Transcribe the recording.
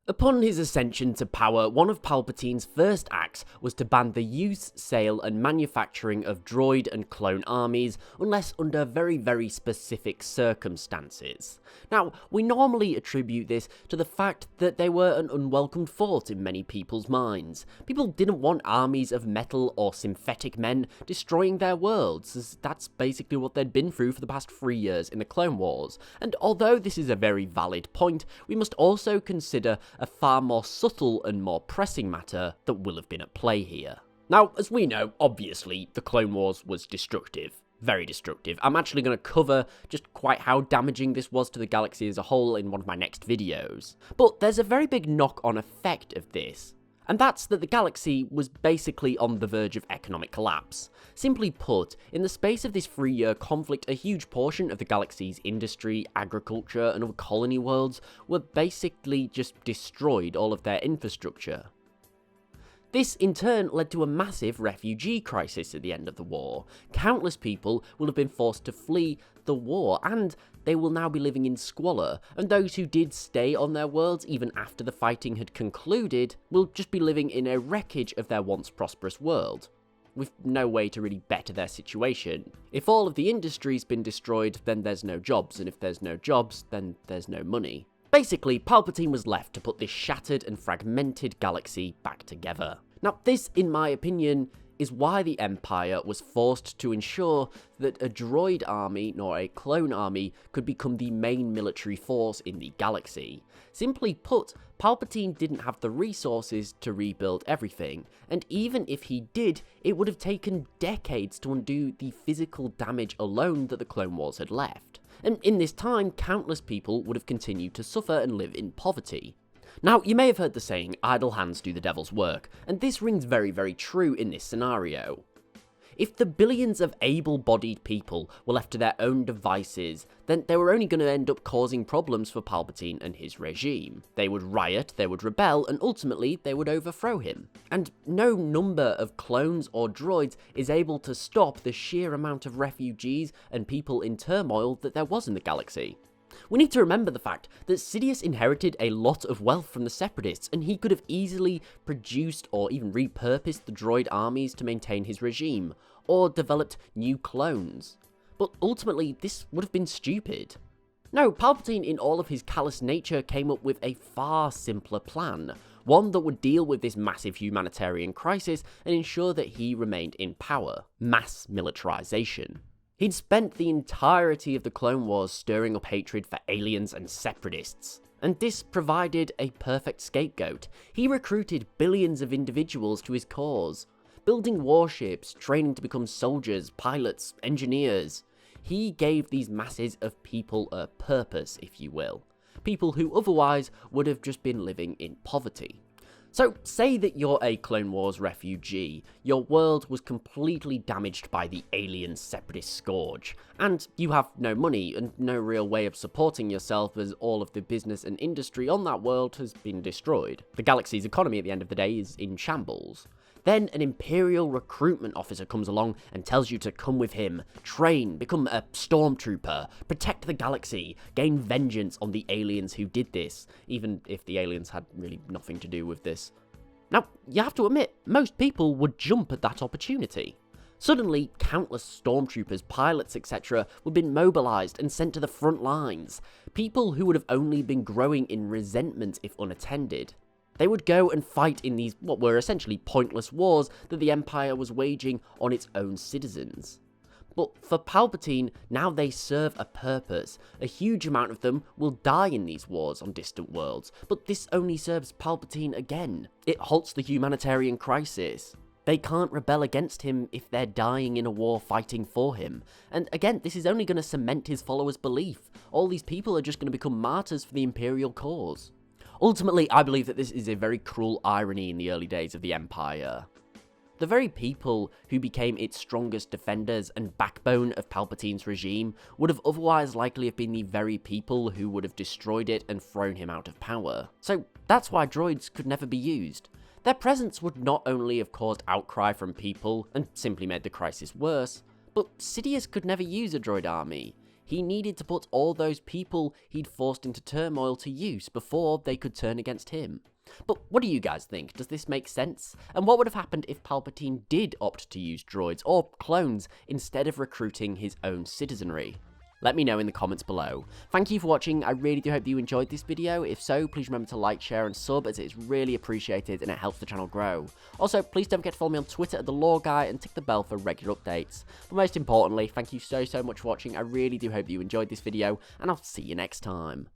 Upon his ascension to power, one of Palpatine's first acts was to ban the use, sale, and manufacturing of droid and clone armies, unless under very specific circumstances. Now, we normally attribute this to the fact that they were an unwelcomed thought in many people's minds. People didn't want armies of metal or synthetic men destroying their worlds, as that's basically what they'd been through for the past 3 years in the Clone Wars. And although this is a very valid point, we must also consider a far more subtle and more pressing matter that will have been at play here. Now, as we know, obviously, the Clone Wars was destructive. Very destructive. I'm actually going to cover just quite how damaging this was to the galaxy as a whole in one of my next videos. But there's a very big knock-on effect of this. And that's that the galaxy was basically on the verge of economic collapse. Simply put, in the space of this 3-year conflict, a huge portion of the galaxy's industry, agriculture, and other colony worlds were basically just destroyed, all of their infrastructure. This in turn led to a massive refugee crisis at the end of the war. Countless people will have been forced to flee the war, and they will now be living in squalor, and those who did stay on their worlds even after the fighting had concluded will just be living in a wreckage of their once prosperous world, with no way to really better their situation. If all of the industry's been destroyed, then there's no jobs, and if there's no jobs, then there's no money. Basically, Palpatine was left to put this shattered and fragmented galaxy back together. Now, this, in my opinion, is why the Empire was forced to ensure that a droid army, nor a clone army, could become the main military force in the galaxy. Simply put, Palpatine didn't have the resources to rebuild everything, and even if he did, it would have taken decades to undo the physical damage alone that the Clone Wars had left. And in this time, countless people would have continued to suffer and live in poverty. Now, you may have heard the saying, idle hands do the devil's work, and this rings very true in this scenario. If the billions of able-bodied people were left to their own devices, then they were only going to end up causing problems for Palpatine and his regime. They would riot, they would rebel, and ultimately they would overthrow him. And no number of clones or droids is able to stop the sheer amount of refugees and people in turmoil that there was in the galaxy. We need to remember the fact that Sidious inherited a lot of wealth from the Separatists, and he could have easily produced or even repurposed the droid armies to maintain his regime, or developed new clones. But ultimately, this would have been stupid. No, Palpatine in all of his callous nature came up with a far simpler plan, one that would deal with this massive humanitarian crisis and ensure that he remained in power: mass militarization. He'd spent the entirety of the Clone Wars stirring up hatred for aliens and separatists, and this provided a perfect scapegoat. He recruited billions of individuals to his cause, building warships, training to become soldiers, pilots, engineers. He gave these masses of people a purpose, if you will. People who otherwise would have just been living in poverty. So, say that you're a Clone Wars refugee, your world was completely damaged by the alien separatist scourge, and you have no money and no real way of supporting yourself as all of the business and industry on that world has been destroyed. The galaxy's economy at the end of the day is in shambles. Then an Imperial recruitment officer comes along and tells you to come with him, train, become a stormtrooper, protect the galaxy, gain vengeance on the aliens who did this, even if the aliens had really nothing to do with this. Now, you have to admit, most people would jump at that opportunity. Suddenly, countless stormtroopers, pilots, etc. would have been mobilized and sent to the front lines, people who would have only been growing in resentment if unattended. They would go and fight in these what were essentially pointless wars that the Empire was waging on its own citizens. But for Palpatine, now they serve a purpose. A huge amount of them will die in these wars on distant worlds, but this only serves Palpatine again. It halts the humanitarian crisis. They can't rebel against him if they're dying in a war fighting for him. And again, this is only going to cement his followers' belief. All these people are just going to become martyrs for the Imperial cause. Ultimately, I believe that this is a very cruel irony in the early days of the Empire. The very people who became its strongest defenders and backbone of Palpatine's regime would have otherwise likely have been the very people who would have destroyed it and thrown him out of power. So that's why droids could never be used. Their presence would not only have caused outcry from people and simply made the crisis worse, but Sidious could never use a droid army. He needed to put all those people he'd forced into turmoil to use before they could turn against him. But what do you guys think? Does this make sense? And what would have happened if Palpatine did opt to use droids or clones instead of recruiting his own citizenry? Let me know in the comments below. Thank you for watching. I really do hope that you enjoyed this video. If so, please remember to like, share, and sub, as it is really appreciated and it helps the channel grow. Also, please don't forget to follow me on Twitter at The Law Guy and tick the bell for regular updates. But most importantly, thank you so much for watching. I really do hope that you enjoyed this video, and I'll see you next time.